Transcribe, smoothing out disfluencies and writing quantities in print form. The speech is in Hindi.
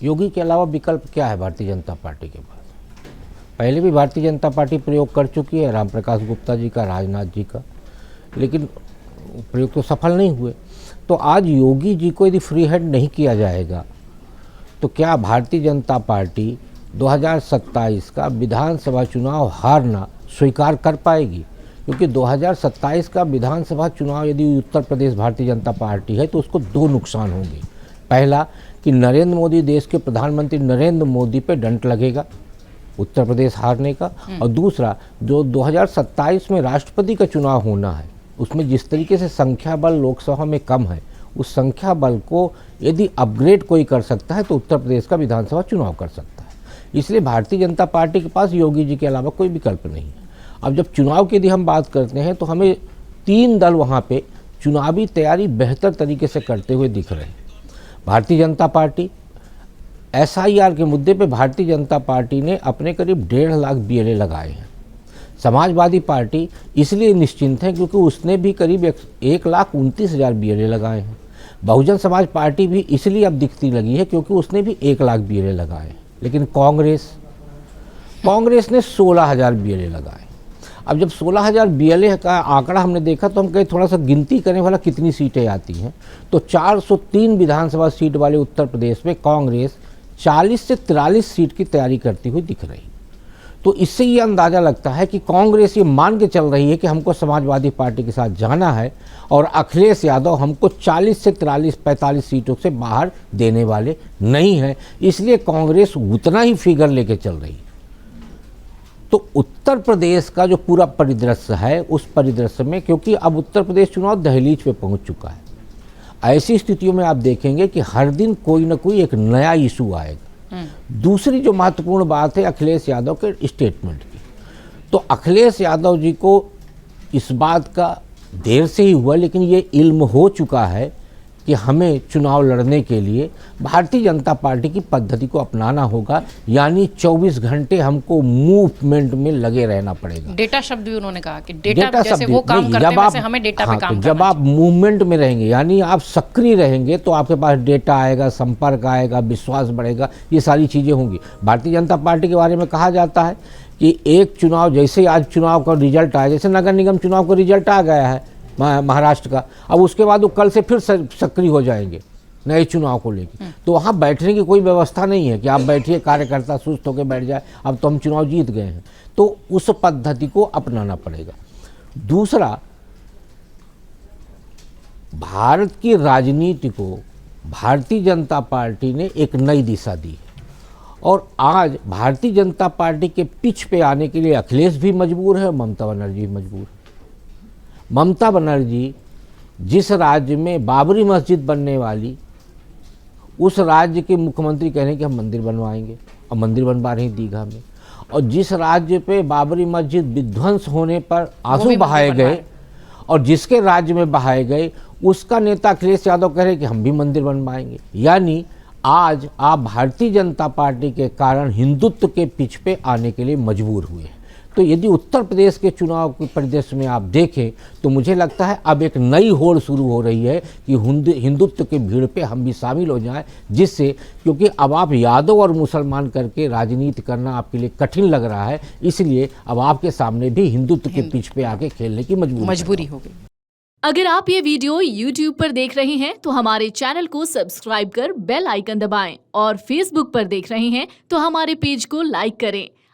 योगी के अलावा विकल्प क्या है भारतीय जनता पार्टी के पास? पहले भी भारतीय जनता पार्टी प्रयोग कर चुकी है, राम प्रकाश गुप्ता जी का, राजनाथ जी का, लेकिन प्रयोग तो सफल नहीं हुए। तो आज योगी जी को यदि फ्री हैंड नहीं किया जाएगा तो क्या भारतीय जनता पार्टी 2027 का विधानसभा चुनाव हारना स्वीकार कर पाएगी? क्योंकि 2027 का विधानसभा चुनाव यदि उत्तर प्रदेश भारतीय जनता पार्टी है तो उसको दो नुकसान होंगे। पहला कि नरेंद्र मोदी, देश के प्रधानमंत्री नरेंद्र मोदी पे डंट लगेगा उत्तर प्रदेश हारने का, और दूसरा जो 2027 में राष्ट्रपति का चुनाव होना है उसमें जिस तरीके से संख्या बल लोकसभा में कम है, उस संख्या बल को यदि अपग्रेड कोई कर सकता है तो उत्तर प्रदेश का विधानसभा चुनाव कर सकता है। इसलिए भारतीय जनता पार्टी के पास योगी जी के अलावा कोई विकल्प नहीं है। अब जब चुनाव की यदि हम बात करते हैं तो हमें 3 दल वहाँ पे चुनावी तैयारी बेहतर तरीके से करते हुए दिख रहे हैं। भारतीय जनता पार्टी SIR के मुद्दे पे भारतीय जनता पार्टी ने अपने करीब 1.5 लाख BLA लगाए हैं। समाजवादी पार्टी इसलिए निश्चिंत है क्योंकि उसने भी करीब 1,29,000 BLA लगाए हैं। बहुजन समाज पार्टी भी इसलिए अब दिखती लगी है क्योंकि उसने भी 1 लाख BLA लगाए हैं। लेकिन कांग्रेस ने 16,000 BLA लगाए। अब जब 16,000 BLA का आंकड़ा हमने देखा तो हम कहीं थोड़ा सा गिनती करने वाला कितनी सीटें आती हैं, तो 403 विधानसभा सीट वाले उत्तर प्रदेश में कांग्रेस 40 से 43 सीट की तैयारी करती हुई दिख रही। तो इससे ये अंदाज़ा लगता है कि कांग्रेस ये मान के चल रही है कि हमको समाजवादी पार्टी के साथ जाना है और अखिलेश यादव हमको 40 से 45 सीटों से बाहर देने वाले नहीं हैं, इसलिए कांग्रेस उतना ही फिगर लेके चल रही है। तो उत्तर प्रदेश का जो पूरा परिदृश्य है, उस परिदृश्य में क्योंकि अब उत्तर प्रदेश चुनाव दहलीज पे पहुंच चुका है, ऐसी स्थितियों में आप देखेंगे कि हर दिन कोई ना कोई एक नया इशू आएगा। दूसरी जो महत्वपूर्ण बात है अखिलेश यादव के स्टेटमेंट की, तो अखिलेश यादव जी को इस बात का देर से ही हुआ लेकिन ये इल्म हो चुका है कि हमें चुनाव लड़ने के लिए भारतीय जनता पार्टी की पद्धति को अपनाना होगा, यानी 24 घंटे हमको मूवमेंट में लगे रहना पड़ेगा। डेटा शब्द भी उन्होंने कहा कि डेटा जैसे वो काम करते हैं वैसे हमें डेटा पे काम करना। जब आप मूवमेंट में रहेंगे यानी आप सक्रिय रहेंगे तो आपके पास डेटा आएगा, संपर्क आएगा, विश्वास बढ़ेगा, ये सारी चीज़ें होंगी। भारतीय जनता पार्टी के बारे में कहा जाता है कि एक चुनाव, जैसे आज चुनाव का रिजल्ट आया, जैसे नगर निगम चुनाव का रिजल्ट आ गया है महाराष्ट्र का, अब उसके बाद वो कल से फिर सक्रिय हो जाएंगे नए चुनाव को लेकर। तो वहाँ बैठने की कोई व्यवस्था नहीं है कि आप बैठिए, कार्यकर्ता सुस्त होकर बैठ जाए, अब तो हम चुनाव जीत गए हैं। तो उस पद्धति को अपनाना पड़ेगा। दूसरा, भारत की राजनीति को भारतीय जनता पार्टी ने एक नई दिशा दी है और आज भारतीय जनता पार्टी के पिच पे आने के लिए अखिलेश भी मजबूर है, ममता बनर्जी भी मजबूर है। ममता बनर्जी जिस राज्य में बाबरी मस्जिद बनने वाली, उस राज्य के मुख्यमंत्री कह रहे हैं कि हम मंदिर बनवाएंगे, और मंदिर बनवा रहे हैं दीघा में। और जिस राज्य पे बाबरी मस्जिद विध्वंस होने पर आंसू बहाए गए और जिसके राज्य में बहाए गए, उसका नेता अखिलेश यादव कह रहे हैं कि हम भी मंदिर बनवाएंगे। यानी आज आप भारतीय जनता पार्टी के कारण हिंदुत्व के पिच पे आने के लिए मजबूर हुए हैं। तो यदि उत्तर प्रदेश के चुनाव के परिदृश्य में आप देखें तो मुझे लगता है अब एक नई होड़ शुरू हो रही है कि हिंदुत्व के भीड़ पे हम भी शामिल हो जाएं, जिससे, क्योंकि अब आप यादव और मुसलमान करके राजनीति करना आपके लिए कठिन लग रहा है, इसलिए अब आपके सामने भी हिंदुत्व के पिच पे आके खेलने की मजबूरी हो गई। अगर आप ये वीडियो YouTube पर देख रहे हैं तो हमारे चैनल को सब्सक्राइब कर बेल आइकन दबाएं, और Facebook पर देख रहे हैं तो हमारे पेज को लाइक करें।